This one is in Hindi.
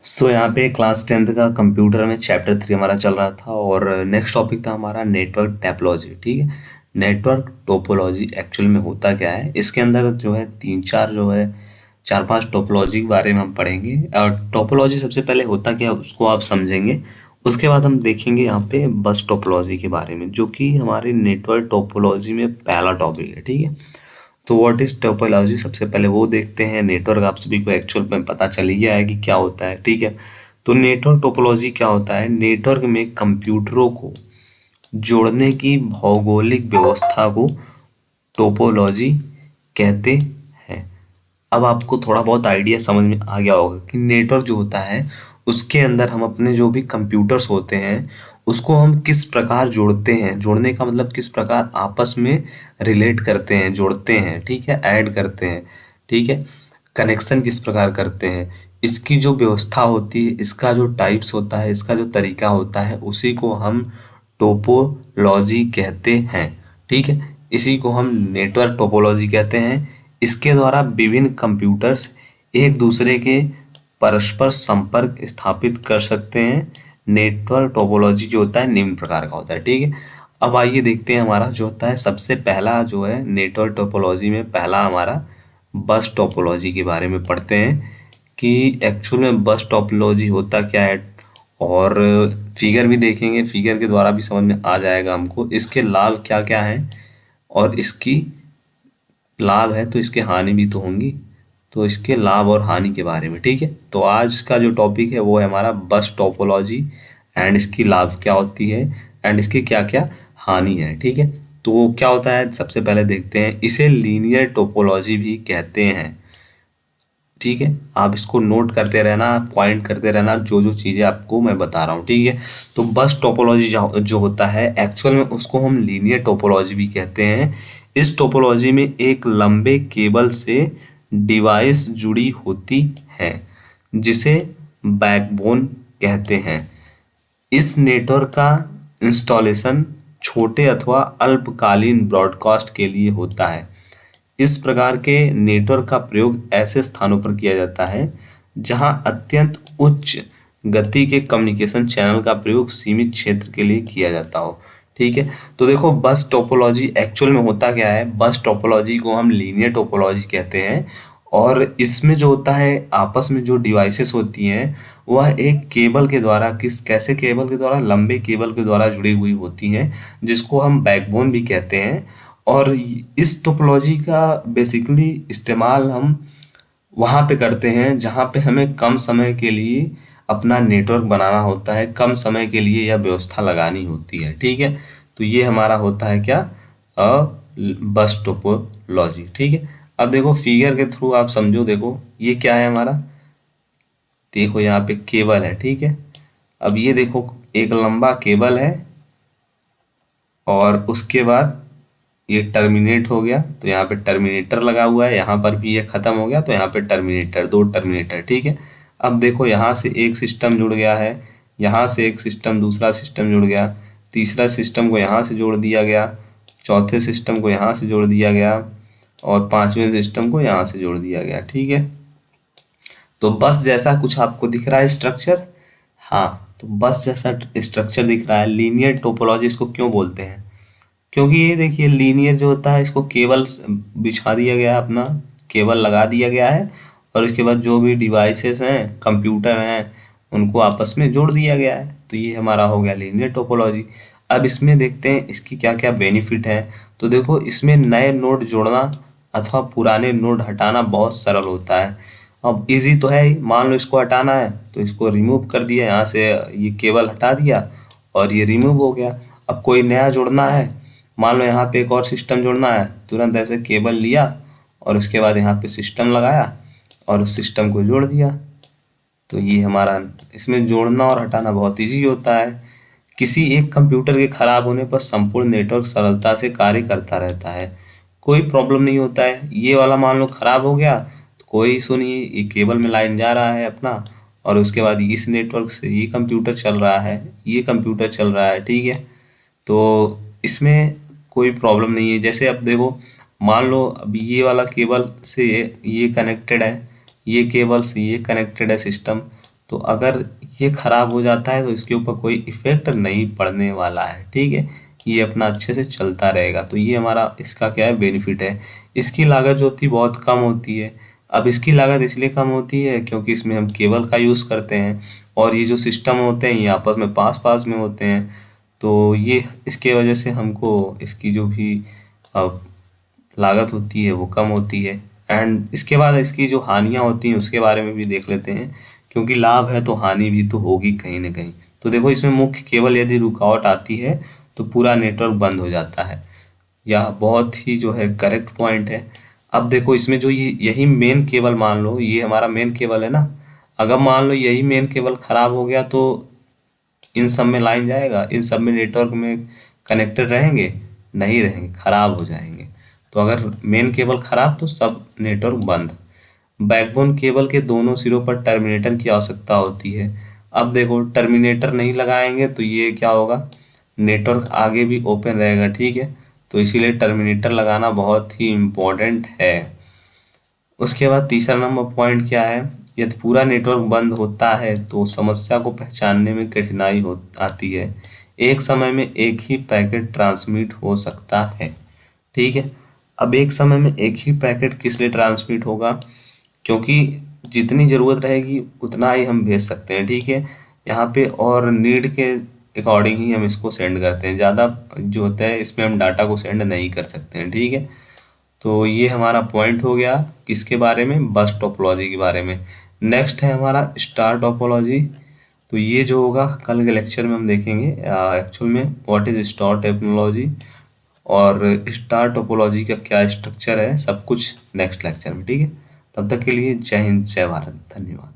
यहाँ पे क्लास 10th का कंप्यूटर में चैप्टर 3 हमारा चल रहा था और नेक्स्ट टॉपिक था हमारा नेटवर्क टोपोलॉजी। ठीक है। नेटवर्क टोपोलॉजी एक्चुअल में होता क्या है, इसके अंदर जो है चार पांच टोपोलॉजी के बारे में हम पढ़ेंगे। और टोपोलॉजी सबसे पहले होता क्या है उसको आप समझेंगे। उसके बाद हम देखेंगे यहाँ पे बस टोपोलॉजी के बारे में, जो कि हमारे नेटवर्क टोपोलॉजी में पहला टॉपिक है। ठीक है। तो व्हाट इज टोपोलॉजी, सबसे पहले वो देखते हैं। नेटवर्क आप सभी को एक्चुअल में पता चल ही गया है कि क्या होता है। ठीक है। तो नेटवर्क टोपोलॉजी क्या होता है, नेटवर्क में कंप्यूटरों को जोड़ने की भौगोलिक व्यवस्था को टोपोलॉजी कहते हैं। अब आपको थोड़ा बहुत आइडिया समझ में आ गया होगा कि नेटवर्क जो होता है उसके अंदर हम अपने जो भी कंप्यूटर्स होते हैं उसको हम किस प्रकार जोड़ते हैं। जोड़ने का मतलब किस प्रकार आपस में रिलेट करते हैं, जोड़ते हैं। ठीक है। ऐड करते हैं। ठीक है। कनेक्शन किस प्रकार करते हैं, इसकी जो व्यवस्था होती है, इसका जो टाइप्स होता है, इसका जो तरीका होता है, उसी को हम टोपोलॉजी कहते हैं। ठीक है। इसी को हम नेटवर्क टोपोलॉजी कहते हैं। इसके द्वारा विभिन्न कंप्यूटर्स एक दूसरे के परस्पर संपर्क स्थापित कर सकते हैं। नेटवर्क टोपोलॉजी जो होता है निम्न प्रकार का होता है। ठीक है। अब आइए देखते हैं हमारा जो होता है सबसे पहला जो है नेटवर्क टोपोलॉजी में पहला हमारा बस टोपोलॉजी के बारे में पढ़ते हैं कि एक्चुअल में बस टोपोलॉजी होता क्या है। और फिगर भी देखेंगे, फिगर के द्वारा भी समझ में आ जाएगा हमको इसके लाभ क्या क्या हैं। और इसकी लाभ है तो इसके हानि भी तो होंगी, तो इसके लाभ और हानि के बारे में। ठीक है। तो आज का जो टॉपिक है वो है हमारा बस टोपोलॉजी एंड इसकी लाभ क्या होती है एंड इसकी क्या क्या हानि है। ठीक है। तो क्या होता है सबसे पहले देखते हैं, इसे लीनियर टोपोलॉजी भी कहते हैं। ठीक है। आप इसको नोट करते रहना, पॉइंट करते रहना जो जो चीज़ें आपको मैं बता रहा हूँ। ठीक है। तो बस टोपोलॉजी जो होता है एक्चुअल में उसको हम लीनियर टोपोलॉजी भी कहते हैं। इस टोपोलॉजी में एक लंबे केबल से डिवाइस जुड़ी होती है जिसे बैकबोन कहते हैं। इस नेटवर्क का इंस्टॉलेशन छोटे अथवा अल्पकालीन ब्रॉडकास्ट के लिए होता है। इस प्रकार के नेटवर्क का प्रयोग ऐसे स्थानों पर किया जाता है जहां अत्यंत उच्च गति के कम्युनिकेशन चैनल का प्रयोग सीमित क्षेत्र के लिए किया जाता हो। ठीक है। तो देखो बस टोपोलॉजी एक्चुअल में होता क्या है, बस टोपोलॉजी को हम लीनियर टोपोलॉजी कहते हैं। और इसमें जो होता है आपस में जो डिवाइसेस होती हैं वह एक केबल के द्वारा कैसे केबल के द्वारा, लंबे केबल के द्वारा जुड़ी हुई होती हैं जिसको हम बैकबोन भी कहते हैं। और इस टोपोलॉजी का बेसिकली इस्तेमाल हम वहाँ पे करते हैं जहाँ पे हमें कम समय के लिए अपना नेटवर्क बनाना होता है, कम समय के लिए यह व्यवस्था लगानी होती है। ठीक है। तो ये हमारा होता है क्या, बस टोपोलॉजी। ठीक है। अब देखो फिगर के थ्रू आप समझो, देखो ये क्या है हमारा, देखो यहाँ पे केबल है। ठीक है। अब ये देखो एक लंबा केबल है और उसके बाद ये टर्मिनेट हो गया तो यहाँ पे टर्मिनेटर लगा हुआ है, यहाँ पर भी ये खत्म हो गया तो यहाँ पे टर्मिनेटर, दो टर्मिनेटर। ठीक है। अब देखो यहाँ से एक सिस्टम जुड़ गया है, यहाँ से एक सिस्टम, दूसरा सिस्टम जुड़ गया, तीसरा सिस्टम को यहाँ से जोड़ दिया गया, चौथे सिस्टम को यहाँ से जोड़ दिया गया और पांचवें सिस्टम को यहाँ से जोड़ दिया गया। ठीक है। तो बस जैसा कुछ आपको दिख रहा है स्ट्रक्चर, हाँ तो बस जैसा स्ट्रक्चर दिख रहा है। लीनियर टोपोलॉजी इसको क्यों बोलते हैं, क्योंकि ये देखिए लीनियर जो होता है इसको केबल बिछा दिया गया है, अपना केबल लगा दिया गया है और इसके बाद जो भी डिवाइसेस हैं, कंप्यूटर हैं, उनको आपस में जोड़ दिया गया है। तो ये हमारा हो गया लीनियर टोपोलॉजी। अब इसमें देखते हैं इसकी क्या क्या बेनिफिट है। तो देखो इसमें नए नोड जोड़ना अथवा पुराने नोड हटाना बहुत सरल होता है। अब इजी तो है ही, मान लो इसको हटाना है तो इसको रिमूव कर दिया, यहाँ से ये केबल हटा दिया और ये रिमूव हो गया। अब कोई नया जोड़ना है, मान लो यहाँ पे एक और सिस्टम जोड़ना है, तुरंत ऐसे केबल लिया और उसके बाद यहाँ पे सिस्टम लगाया और उस सिस्टम को जोड़ दिया। तो ये हमारा इसमें जोड़ना और हटाना बहुत इजी होता है। किसी एक कंप्यूटर के खराब होने पर संपूर्ण नेटवर्क सरलता से कार्य करता रहता है, कोई प्रॉब्लम नहीं होता है। ये वाला मान लो खराब हो गया तो कोई इशू नहीं है, ये केबल में लाइन जा रहा है अपना और उसके बाद इस नेटवर्क से ये कंप्यूटर चल रहा है, ये कंप्यूटर चल रहा है। ठीक है। तो इसमें कोई प्रॉब्लम नहीं है। जैसे अब देखो मान लो अब ये वाला केबल से ये कनेक्टेड है, ये केबल से ये कनेक्टेड है सिस्टम, तो अगर ये खराब हो जाता है तो इसके ऊपर कोई इफेक्ट नहीं पड़ने वाला है, ठीक है। ये अपना अच्छे से चलता रहेगा। तो ये हमारा इसका क्या है, बेनिफिट है। इसकी लागत जो होती है बहुत कम होती है। अब इसकी लागत इसलिए कम होती है क्योंकि इसमें हम केबल का यूज़ करते हैं, और ये जो सिस्टम होते हैं ये आपस में पास पास में होते हैं। तो ये इसके वजह से हमको इसकी जो भी लागत होती है वो कम होती है। एंड इसके बाद इसकी जो हानियाँ होती हैं उसके बारे में भी देख लेते हैं, क्योंकि लाभ है तो हानि भी तो होगी कहीं ना कहीं। तो देखो, इसमें मुख्य केवल यदि रुकावट आती है तो पूरा नेटवर्क बंद हो जाता है। यह बहुत ही जो है करेक्ट पॉइंट है। अब देखो, इसमें जो ये यही मेन केबल, मान लो ये हमारा मेन केबल है ना, अगर मान लो यही मेन केबल खराब हो गया तो इन सब में लाइन जाएगा, इन सब में नेटवर्क में कनेक्टेड रहेंगे? नहीं रहेंगे, खराब हो जाएंगे। तो अगर मेन केबल खराब तो सब नेटवर्क बंद। बैकबोन केबल के दोनों सिरों पर टर्मिनेटर की आवश्यकता होती है। अब देखो, टर्मिनेटर नहीं लगाएंगे तो ये क्या होगा, नेटवर्क आगे भी ओपन रहेगा, ठीक है। तो इसीलिए टर्मिनेटर लगाना बहुत ही इम्पोर्टेंट है। उसके बाद तीसरा नंबर पॉइंट क्या है, यदि पूरा नेटवर्क बंद होता है तो समस्या को पहचानने में कठिनाई हो आती है। एक समय में एक ही पैकेट ट्रांसमिट हो सकता है, ठीक है। अब एक समय में एक ही पैकेट किस लिए ट्रांसमिट होगा, क्योंकि जितनी ज़रूरत रहेगी उतना ही हम भेज सकते हैं, ठीक है। यहाँ पे और नीड के अकॉर्डिंग ही हम इसको सेंड करते हैं। ज़्यादा जो होता है इसमें हम डाटा को सेंड नहीं कर सकते हैं, ठीक है। तो ये हमारा पॉइंट हो गया किसके बारे में, बस टोपोलॉजी के बारे में। नेक्स्ट है हमारा स्टार टोपोलॉजी। तो ये जो होगा कल के लेक्चर में हम देखेंगे एक्चुअल में व्हाट इज स्टार टोपोलॉजी और स्टार टोपोलॉजी का क्या स्ट्रक्चर है, सब कुछ नेक्स्ट लेक्चर में, ठीक है। तब तक के लिए जय हिंद, जय भारत, धन्यवाद।